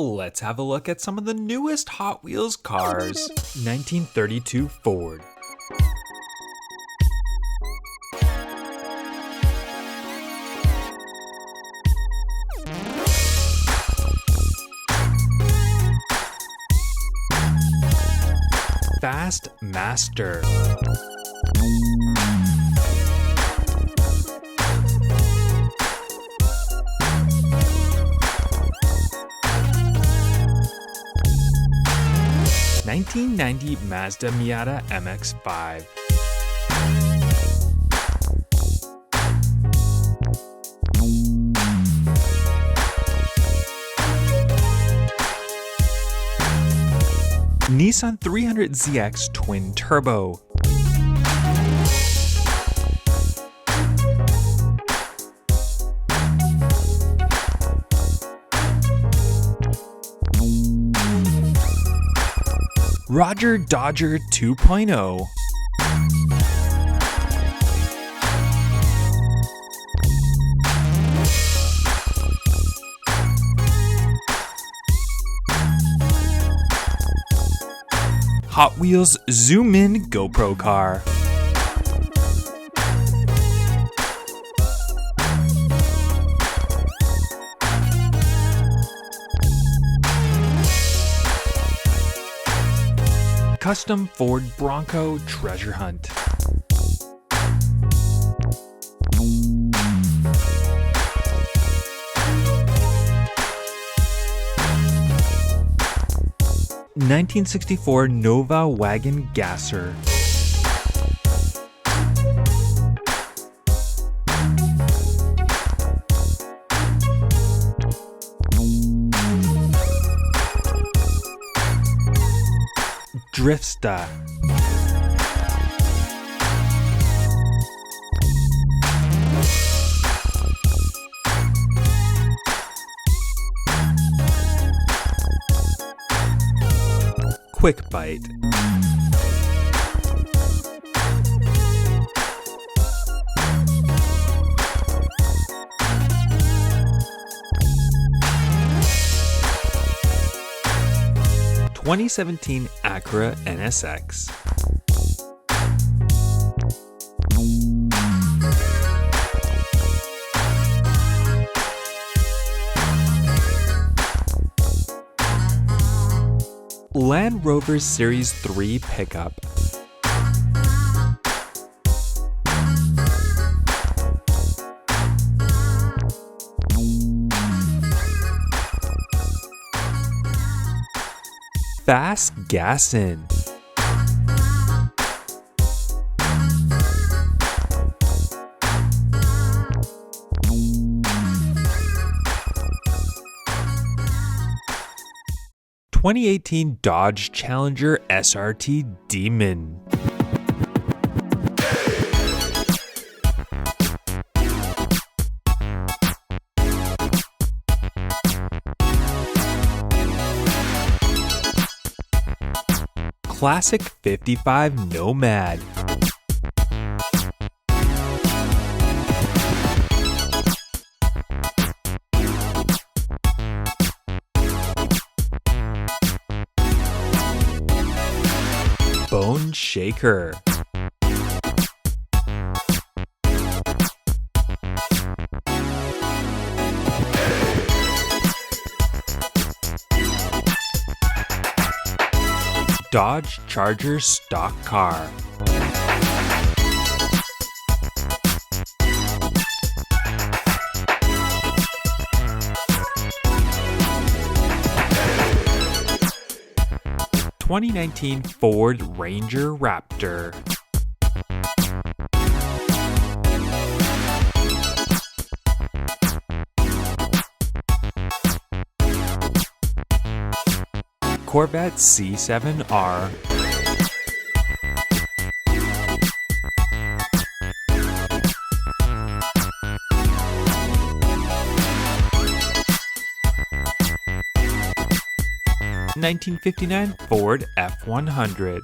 Let's have a look at some of the newest Hot Wheels cars. 1932 Ford. Fast Master. (1990) Mazda Miata MX-5. Nissan 300ZX Twin Turbo. Roger Dodger 2.0. Hot Wheels Zoom In GoPro car. Custom Ford Bronco Treasure Hunt. (1964) Nova Wagon Gasser. Driftsta. Quick Bite. (2017) Acura NSX. Land Rover Series 3 pickup. Fast Gassin'. (2018) Dodge Challenger SRT Demon. Classic 55 Nomad. Bone Shaker. Dodge Charger stock car. (2019) Ford Ranger Raptor. Corvette C7R. (1959) Ford F100.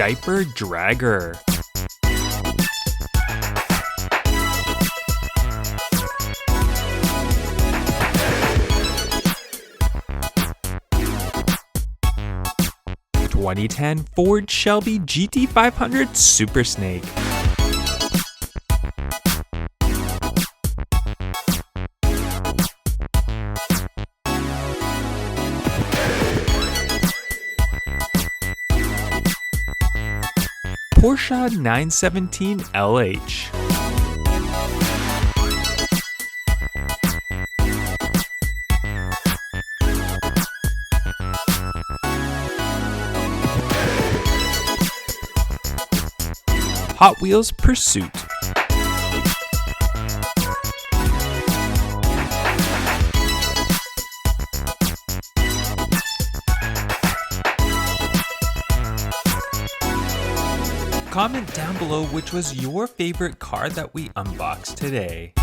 diaper dragger. (2010) Ford Shelby GT500 Super Snake. Porsche 917 LH. Hot Wheels Pursuit. Comment down below which was your favorite car that we unboxed today.